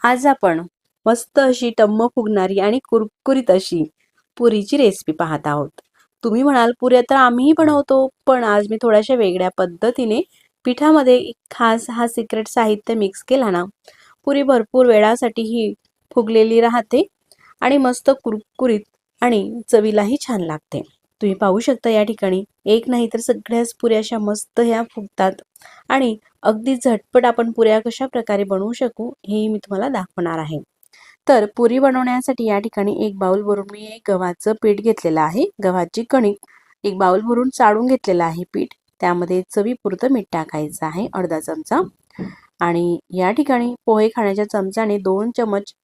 आज आपण मस्त अशी टम्म फुगणारी आणि कुरकुरीत अशी पुरीची रेसिपी पाहत आहोत. तुम्ही म्हणाल पुऱ्या तर आम्हीही बनवतो, पण आज मी थोड्याशा वेगळ्या पद्धतीने पिठामध्ये एक खास हा सिक्रेट साहित्य मिक्स केला ना, पुरी भरपूर वेळासाठी ही फुगलेली राहते आणि मस्त कुरकुरीत आणि चवीलाही छान लागते. तुम्ही पाहू शकता या ठिकाणी एक नाही तर सगळ्याच पुऱ्या अशा मस्त ह्या फुगतात आणि अगदी झटपट आपण पुऱ्या कशा प्रकारे बनवू शकू हे मी तुम्हाला दाखवणार आहे. तर पुरी बनवण्यासाठी या ठिकाणी एक बाउल भरून मी गव्हाचं पीठ घेतलेलं आहे. गव्हाची कणिक एक बाउल भरून चाळून घेतलेलं आहे पीठ. त्यामध्ये चवीपुरतं मीठ टाकायचं आहे अर्धा चमचा आणि या ठिकाणी पोहे खाण्याच्या चमच्याने 2 चमच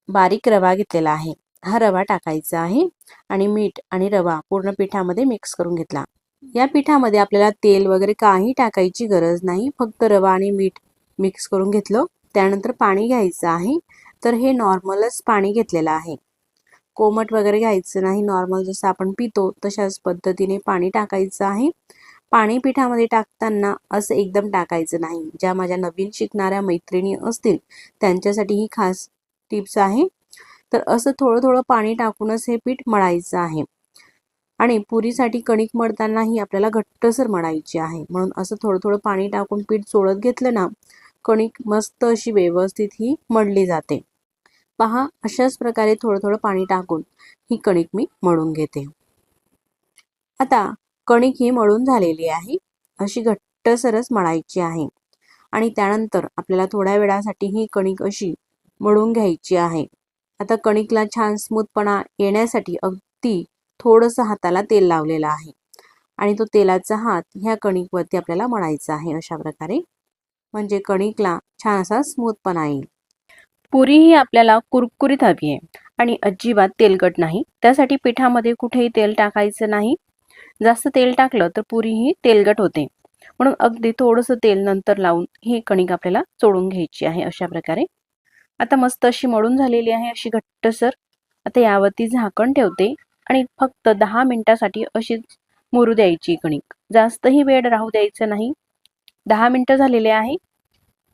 बारीक रवा घेतलेला आहे. हा रवा टाकायचा आहे आणि मीठ आणि रवा पूर्ण पिठामध्ये मिक्स करून घेतला. या पिठामध्ये आपल्याला तेल वगैरे काही टाकायची गरज नाही, फक्त रवा आणि मीठ मिक्स करून घेतलं. त्यानंतर पाणी घ्यायचं आहे. तर हे नॉर्मलच पाणी घेतलेलं आहे, कोमट वगैरे घ्यायचं नाही, नॉर्मल जसं आपण पितो तशाच पद्धतीने पाणी टाकायचं आहे. पाणी पिठामध्ये टाकताना असं एकदम टाकायचं नाही. ज्या माझ्या नवीन शिकणाऱ्या मैत्रिणी असतील त्यांच्यासाठी ही खास टिप्स आहे. तर असं थोडं थोडं पाणी टाकूनच हे पीठ मळायचं आहे आणि पुरीसाठी कणिक मळतानाही आपल्याला घट्टसर मळायची आहे, म्हणून असं थोडं थोडं पाणी टाकून पीठ चोळत घेतलं ना, कणिक मस्त अशी व्यवस्थित ही मळली जाते. पहा, अशाच प्रकारे थोडं थोडं पाणी टाकून ही कणिक मी मळून घेते. आता कणिक ही मळून झालेली आहे, अशी घट्टसरच मळायची आहे आणि त्यानंतर आपल्याला थोड्या वेळासाठी ही कणिक अशी मळून घ्यायची आहे. आता कणिकला छान स्मूथपणा येण्यासाठी अगदी थोडंसं हाताला तेल लावलेलं आहे आणि तो तेलाचा हात ह्या कणिकवरती आपल्याला मळायचा आहे अशा प्रकारे, म्हणजे कणिकला छान असा स्मूथपणा येईल. पुरी ही आपल्याला कुरकुरीत हवी आहे आणि अजिबात तेलकट नाही. त्यासाठी पिठामध्ये कुठेही तेल टाकायचं नाही. जास्त तेल टाकलं तर पुरी ही तेलकट होते, म्हणून अगदी थोडंसं तेल नंतर लावून ही कणिक आपल्याला चोळून घ्यायची आहे अशा प्रकारे. आता मस्त अशी मळून झालेली आहे, अशी घट्टसर. आता यावरती झाकण ठेवते आणि फक्त 10 मिनिटासाठी अशीच मुरू द्यायची कणिक. जास्तही वेळ राहू द्यायचं नाही. 10 मिनिटं झालेले आहे,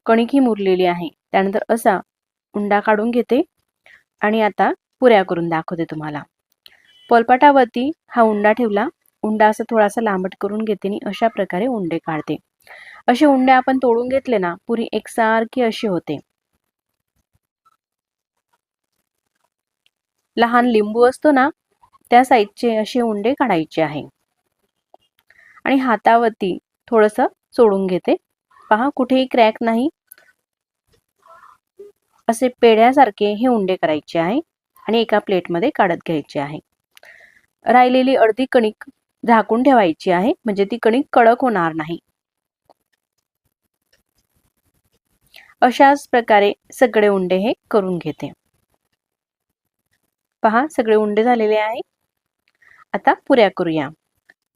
कणिक ही मुरलेली आहे. त्यानंतर असा उंडा काढून घेते आणि आता पुऱ्या करून दाखवते तुम्हाला. पोलपाटावरती हा उंडा ठेवला. उंडा असा थोडासा लांबट करून घेते आणि अशा प्रकारे उंडे काढते. असे उंडे आपण तोडून घेतले ना, पुरी एकसारखी अशी होते. लहान लिंबू असतो ना, त्या साईजचे असे उंडे काढायचे आहे आणि हातावरती थोडंसं सोडून घेते. पहा, कुठेही क्रॅक नाही, असे पेढ्यासारखे हे उंडे करायचे आहे आणि एका प्लेटमध्ये काढत घ्यायचे आहे. राहिलेली अर्धी कणिक झाकून ठेवायची आहे, म्हणजे ती कणिक कडक होणार नाही. अशाच प्रकारे सगळे उंडे हे करून घेते. पहा, सगळे उंडे झालेले आहे. आता पुऱ्या करूया.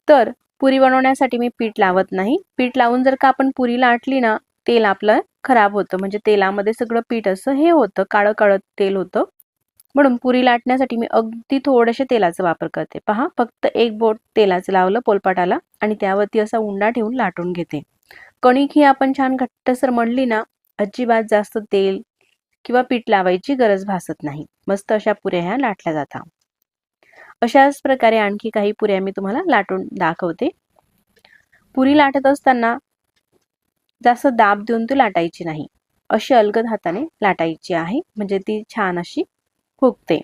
तर पुरी बनवण्यासाठी मी पीठ लावत नाही. पीठ लावून जर का आपण पुरी लाटली ना, तेल आपलं खराब होतं, म्हणजे तेलामध्ये सगळं पीठ असं हे होतं, काळं काळं तेल होतं. म्हणून पुरी लाटण्यासाठी मी अगदी थोडेसे तेलाचा वापर करते. पहा, फक्त एक बोट तेलाचं लावलं पोलपाटाला आणि त्यावरती असा उंडा ठेवून लाटून घेते. कणिक ही आपण छान घट्टसर मळली ना, अजिबात जास्त तेल किंवा पीठ लावायची गरज भासत नाही. मस्त अशा पुऱ्या ह्या लाटल्या जातात. अशाच प्रकारे आणखी काही पुऱ्या मी तुम्हाला लाटून दाखवते. पुरी लाटत असताना जास्त दाब देऊन ती लाटायची नाही, अशी अलगद हाताने लाटायची आहे, म्हणजे ती छान अशी फुगते.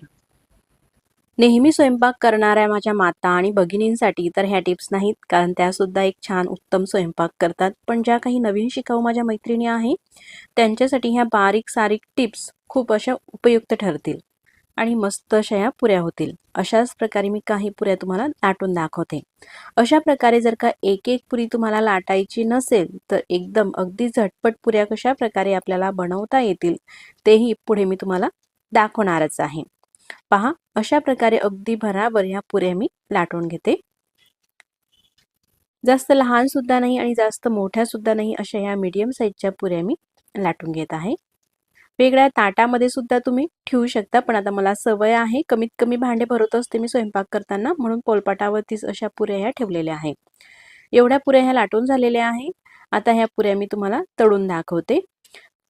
नेहमी स्वयंपाक करणाऱ्या माझ्या माता आणि भगिनींसाठी तर ह्या टिप्स नाहीत, कारण त्या सुद्धा एक छान उत्तम स्वयंपाक करतात. पण ज्या काही नवीन शिकाऊ माझ्या मैत्रिणी आहेत, त्यांच्यासाठी ह्या बारीक सारीक टिप्स खूप अशा उपयुक्त ठरतील आणि मस्त अशा ह्या पुऱ्या होतील. अशाच प्रकारे मी काही पुऱ्या तुम्हाला लाटून दाखवते. अशा प्रकारे जर का एक एक पुरी तुम्हाला लाटायची नसेल, तर एकदम अगदी झटपट पुऱ्या कशा प्रकारे आपल्याला बनवता येतील तेही पुढे मी तुम्हाला दाखवणारच आहे. पहा, अशा प्रकारे अगदी भराभर ह्या पुऱ्या मी लाटून घेते. जास्त लहान सुद्धा नाही आणि जास्त मोठ्या सुद्धा नाही, अशा ह्या मीडियम साईजच्या पुऱ्या मी लाटून घेत आहे. वेगळ्या ताटामध्ये सुद्धा तुम्ही ठेवू शकता, पण आता मला सवय आहे, कमीत कमी भांडे भरत असते मी स्वयंपाक करताना, म्हणून पोलपाटावरतीच अशा पुऱ्या ह्या ठेवलेल्या आहे. एवढ्या पुऱ्या ह्या लाटून झालेल्या आहे. आता ह्या पुऱ्या मी तुम्हाला तळून दाखवते.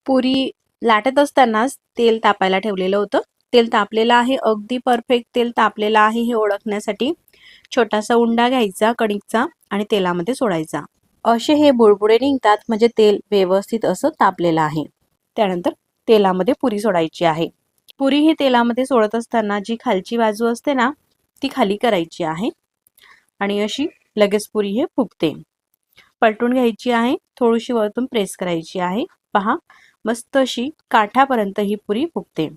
पुरी लाटत असतानाच तेल तापायला ठेवलेलं होतं. तेल तापलेलं आहे, अगदी परफेक्ट तेल तापलेलं आहे हे ओळखण्यासाठी छोटासा उंडा घ्यायचा कणिकचा आणि तेलामध्ये सोडायचा. असे हे बुडबुडे निघतात म्हणजे तेल व्यवस्थित असं तापलेलं आहे. त्यानंतर तेलामध्ये पुरी सोडायची आहे. पुरी ही तेलामध्ये सोडत असताना जी खालची बाजू असते ना ती खाली करायची आहे आणि अशी लगेच पुरी हे फुगते. पलटून घ्यायची आहे, थोडीशी वरतून प्रेस करायची आहे. पहा, मस्त अशी काठापर्यंत ही पुरी फुगते.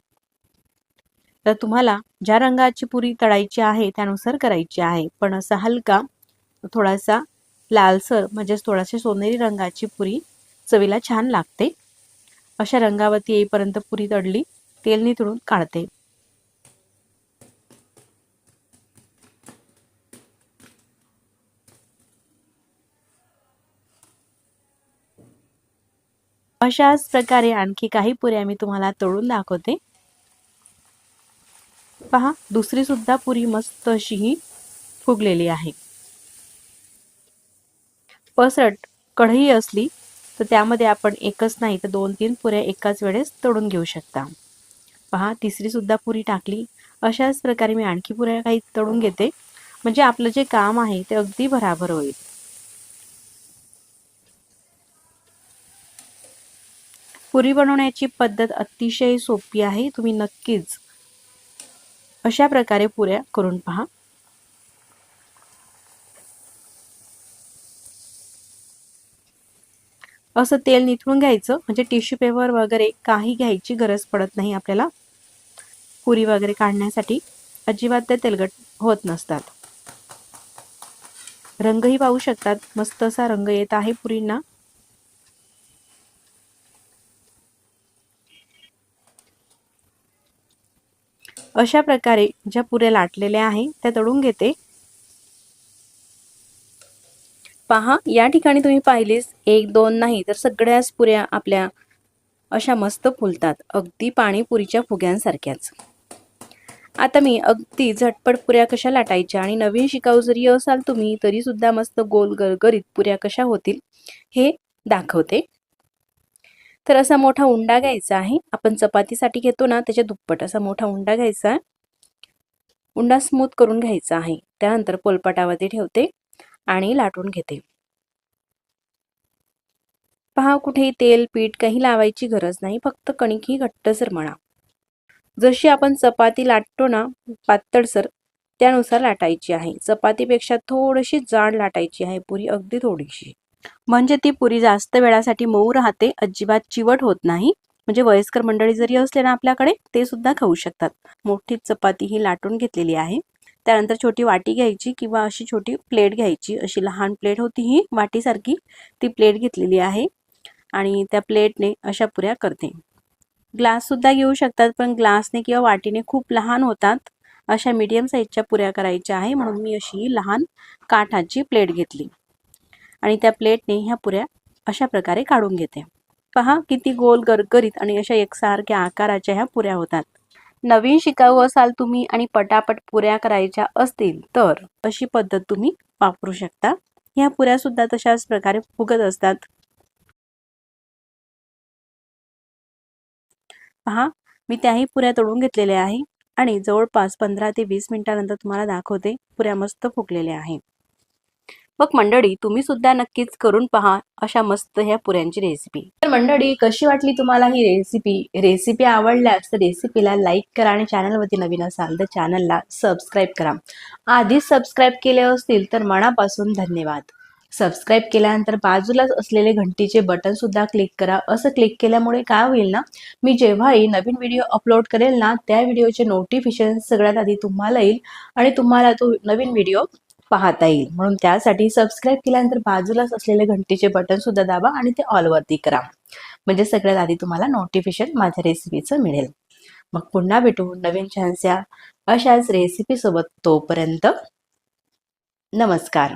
तर तुम्हाला ज्या रंगाची पुरी तळायची आहे त्यानुसार करायची आहे, पण असा हलका थोडासा लालसर म्हणजे थोडासा सोनेरी रंगाची पुरी चवीला छान लागते. अशा रंगावरती येईपर्यंत पुरी तळली, तेल निथळून काढते. अशाच प्रकारे आणखी काही पुऱ्या मी तुम्हाला तळून दाखवते. पहा, दुसरी सुद्धा पुरी मस्त अशी ही फुगलेली आहे. पसरट कढई असली तर त्यामध्ये आपण एकच नाही तर 2-3 पुऱ्या एकाच वेळेस तळून घेऊ शकता. पहा, तिसरी सुद्धा पुरी टाकली. अशाच प्रकारे मी आणखी पुऱ्या काही तळून घेते म्हणजे आपलं जे काम आहे ते अगदी भराभर होईल. पुरी बनवण्याची पद्धत अतिशय सोपी आहे. तुम्ही नक्कीच अशा प्रकारे पुऱ्या करून पहा. असं तेल निथळून घ्यायचं म्हणजे टिश्यू पेपर वगैरे काही घ्यायची गरज पडत नाही आपल्याला. पुरी वगैरे काढण्यासाठी अजिबात ते तेलकट होत नसतात. रंगही पाहू शकतात, मस्त असा रंग येत आहे पुरींना. अशा प्रकारे ज्या पुऱ्या लाटलेल्या आहे त्या तळून घेते. पहा, या ठिकाणी तुम्ही पाहिलेस 1-2 नाही तर सगळ्याच पुऱ्या आपल्या अशा मस्त फुलतात, अगदी पाणीपुरीच्या फुग्यांसारख्याच. आता मी अगदी झटपट पुऱ्या कशा लाटायच्या आणि नवीन शिकाऊ जरी असाल तुम्ही तरी सुद्धा मस्त गोल गरगरीत पुऱ्या कशा होतील हे दाखवते. तर असा मोठा उंडा घ्यायचा आहे. आपण चपातीसाठी घेतो ना त्याच्या दुप्पट असा मोठा उंडा घ्यायचा. उंडा स्मूथ करून घ्यायचा आहे. त्यानंतर पोलपाटावरती ठेवते आणि लाटून घेते. पहा, कुठेही तेल पीठ काही लावायची गरज नाही, फक्त कणिक ही घट्टसर मळा. जशी आपण चपाती लाटतो ना पातळसर त्यानुसार लाटायची आहे. चपातीपेक्षा थोडीशी जाड लाटायची आहे पुरी, अगदी थोडीशी, म्हणजे ती पुरी जास्त वेळासाठी मऊ राहते, अजिबात चिवट होत नाही. म्हणजे वयस्कर मंडळी जरी असले ना आपल्याकडे ते सुद्धा खाऊ शकतात. मोठी चपाती ही लाटून घेतलेली आहे. त्यानंतर छोटी वाटी घ्यायची किंवा अशी छोटी प्लेट घ्यायची. अशी लहान प्लेट होती ही वाटीसारखी, ती प्लेट घेतलेली आहे आणि त्या प्लेटने अशा पुऱ्या करते. ग्लास सुद्धा घेऊ शकतात, पण ग्लासने किंवा वाटीने खूप लहान होतात. अशा मीडियम साईजच्या पुऱ्या करायच्या आहे म्हणून मी अशी लहान काठाची प्लेट घेतली आणि त्या प्लेटने ह्या पुऱ्या अशा प्रकारे काढून घेते. पहा, किती गोल गरगरीत आणि अशा एकसारख्या आकाराच्या ह्या पुऱ्या होतात. नवीन शिकाऊ असाल तुम्ही आणि पटापट पुऱ्या करायच्या असतील तर अशी पद्धत तुम्ही वापरू शकता. ह्या पुऱ्या सुद्धा तशाच प्रकारे फुगत असतात. पहा, मी त्याही पुऱ्या तळून घेतलेल्या आहे आणि जवळपास 15 ते 20 मिनिटांनंतर तुम्हाला दाखवते. पुऱ्या मस्त फुगलेल्या आहे. मग मंडळी, तुम्ही सुद्धा नक्कीच करून पहा अशा मस्त ह्या पुऱ्यांची रेसिपी. तर मंडळी, कशी वाटली तुम्हाला ही रेसिपी आवडल्यास तर रेसिपीला लाईक करा आणि चॅनलवरती नवीन असाल तर चॅनलला सबस्क्राईब करा. आधीच सबस्क्राईब केले असतील तर मनापासून धन्यवाद. सबस्क्राईब केल्यानंतर बाजूलाच असलेले घंटीचे बटन सुद्धा क्लिक करा. असं क्लिक केल्यामुळे काय होईल ना, मी जेव्हाही नवीन व्हिडिओ अपलोड करेल ना त्या व्हिडिओचे नोटिफिकेशन सगळ्यात आधी तुम्हाला येईल आणि तुम्हाला तो नवीन व्हिडिओ पाहता येईल. म्हणून त्यासाठी सबस्क्राईब केल्यानंतर बाजूलाच असलेले घंटीचे बटन सुद्धा दाबा आणि ते ऑल वरती करा, म्हणजे सगळ्यात आधी तुम्हाला नोटिफिकेशन माझ्या रेसिपीचं मिळेल. मग पुन्हा भेटू नवीन छानशा अशाच रेसिपी सोबत. तोपर्यंत नमस्कार.